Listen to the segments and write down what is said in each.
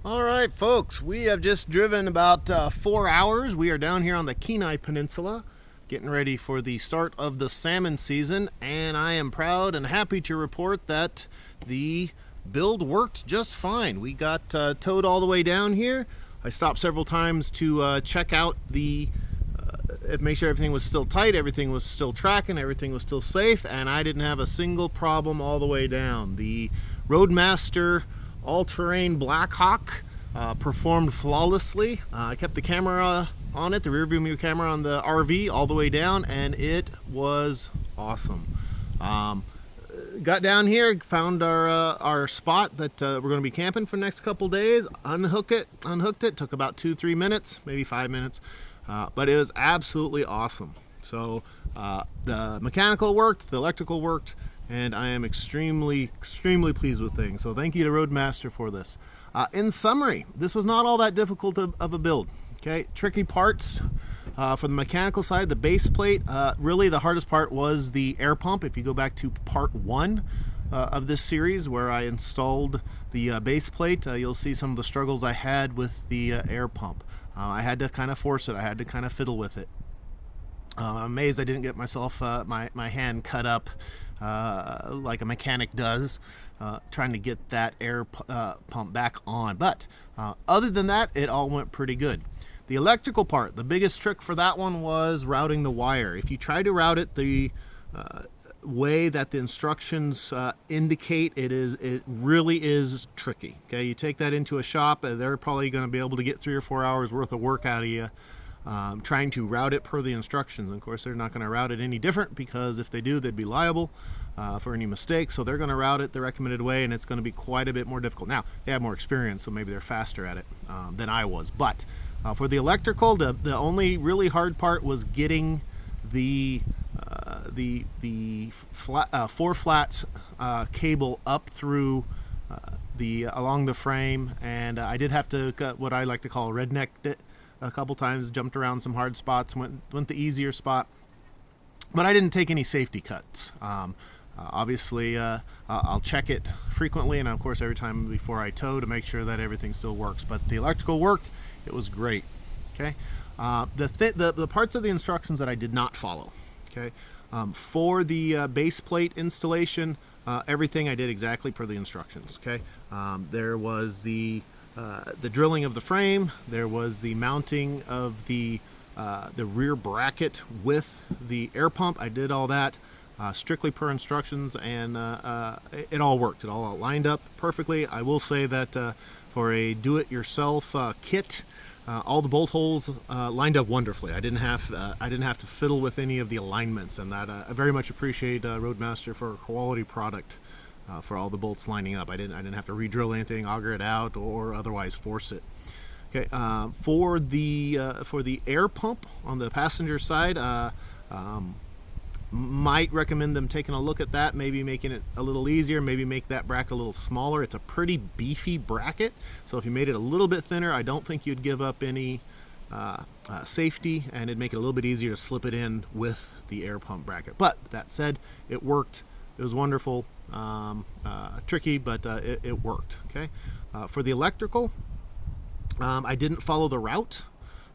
All right, folks, we have just driven about 4 hours. We are down here on the Kenai Peninsula getting ready for the start of the salmon season, and I am proud and happy to report that the build worked just fine. We got towed all the way down here. I stopped several times to check out make sure everything was still tight, everything was still tracking, everything was still safe, and I didn't have a single problem all the way down. The Roadmaster All-Terrain Blackhawk performed flawlessly. I kept the camera on it, the rear view mirror camera on the RV all the way down, and it was awesome. Got down here, found our spot that we're going to be camping for the next couple days. Unhooked it. Took about 2-3 minutes, maybe 5 minutes, but it was absolutely awesome. So the mechanical worked, the electrical worked, and I am extremely pleased with things. So thank you to Roadmaster for this. In summary, this was not all that difficult of a build. Okay, tricky parts for the mechanical side, the base plate. Really, the hardest part was the air pump. If you go back to part 1 of this series, where I installed the base plate, you'll see some of the struggles I had with the air pump. I had to kind of force it. I had to kind of fiddle with it. I'm amazed I didn't get myself my hand cut up like a mechanic does, trying to get that air pump back on. But other than that, it all went pretty good. The electrical part, the biggest trick for that one was routing the wire. If you try to route it the way that the instructions indicate, it really is tricky. Okay, you take that into a shop, they're probably going to be able to get 3 or 4 hours worth of work out of you. Trying to route it per the instructions. And of course, they're not going to route it any different, because if they do, they'd be liable for any mistakes. So they're going to route it the recommended way, and it's going to be quite a bit more difficult. Now, they have more experience, so maybe they're faster at it than I was. But for the electrical, the only really hard part was getting the 4 flats cable up through along the frame, and I did have to cut what I like to call rednecked it a couple times, jumped around some hard spots, went the easier spot, but I didn't take any safety cuts. Obviously, I'll check it frequently, and of course every time before I tow, to make sure that everything still works. But the electrical worked. It was great. Okay, the parts of the instructions that I did not follow. Okay, for the base plate installation, everything I did exactly per the instructions. Okay, there was the drilling of the frame. There was the mounting of the rear bracket with the air pump. I did all that strictly per instructions, and it all worked. It all lined up perfectly. I will say that for a do-it-yourself kit, all the bolt holes lined up wonderfully. I didn't have to fiddle with any of the alignments, and that I very much appreciate Roadmaster for a quality product. For all the bolts lining up, I didn't have to re-drill anything, auger it out, or otherwise force it. Okay, for the air pump on the passenger side, might recommend them taking a look at that, maybe making it a little easier, maybe make that bracket a little smaller. It's a pretty beefy bracket, so if you made it a little bit thinner, I don't think you'd give up any safety, and it'd make it a little bit easier to slip it in with the air pump bracket. But that said, it worked. It was wonderful. Tricky, but it worked. Okay. For the electrical, I didn't follow the route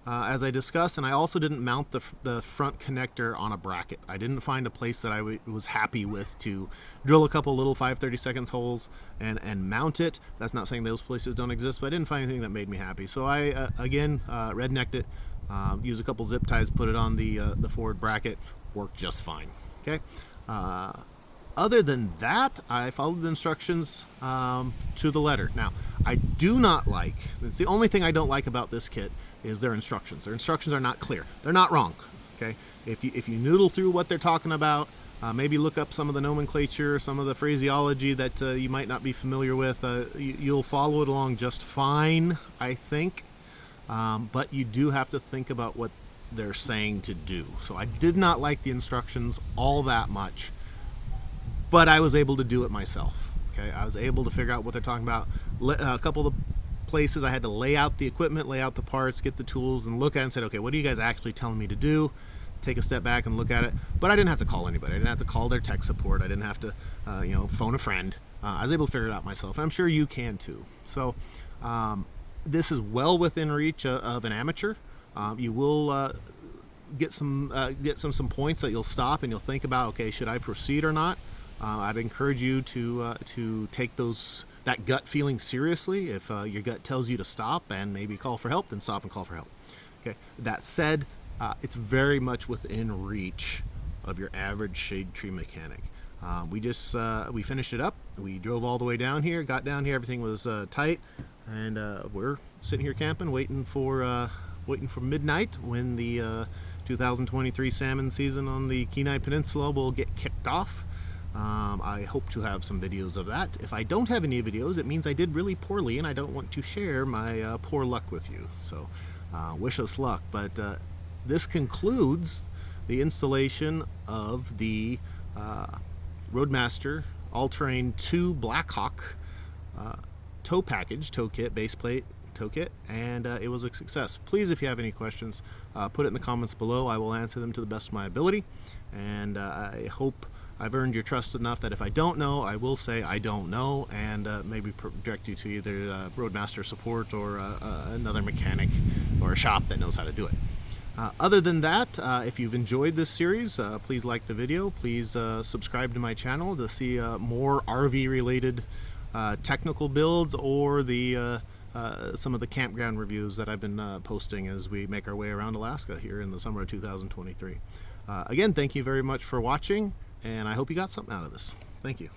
as I discussed, and I also didn't mount the front connector on a bracket. I didn't find a place that I was happy with to drill a couple little 5/32 holes and mount it. That's not saying those places don't exist, but I didn't find anything that made me happy. So I again rednecked it, used a couple zip ties, put it on the forward bracket. Worked just fine. Okay. Other than that, I followed the instructions to the letter. Now, I do not like, it's the only thing I don't like about this kit, is their instructions. Their instructions are not clear. They're not wrong. Okay, if you noodle through what they're talking about, maybe look up some of the nomenclature, some of the phraseology that you might not be familiar with, you'll follow it along just fine, I think. But you do have to think about what they're saying to do. So I did not like the instructions all that much, but I was able to do it myself. Okay, I was able to figure out what they're talking about. A couple of places I had to lay out the equipment, lay out the parts, get the tools, and look at it and said, okay, what are you guys actually telling me to do? Take a step back and look at it. But I didn't have to call anybody. I didn't have to call their tech support. I didn't have to phone a friend. I was able to figure it out myself, and I'm sure you can too. So This is well within reach of an amateur. You will get some points that you'll stop and you'll think about, okay, should I proceed or not? I'd encourage you to take that gut feeling seriously. If your gut tells you to stop and maybe call for help, then stop and call for help. Okay. That said, it's very much within reach of your average shade tree mechanic. We finished it up. We drove all the way down here, got down here, everything was tight, and we're sitting here camping, waiting for midnight when the 2023 salmon season on the Kenai Peninsula will get kicked off. I hope to have some videos of that. If I don't have any videos, it means I did really poorly, and I don't want to share my poor luck with you. So wish us luck. But this concludes the installation of the Roadmaster All-Terrain 2 Blackhawk tow package, tow kit, base plate, tow kit, and it was a success. Please, if you have any questions, put it in the comments below. I will answer them to the best of my ability, and I hope I've earned your trust enough that if I don't know, I will say I don't know, and maybe direct you to either Roadmaster support or another mechanic or a shop that knows how to do it. Other than that, if you've enjoyed this series, please like the video. Please subscribe to my channel to see more RV related technical builds or some of the campground reviews that I've been posting as we make our way around Alaska here in the summer of 2023. Again, thank you very much for watching, and I hope you got something out of this. Thank you.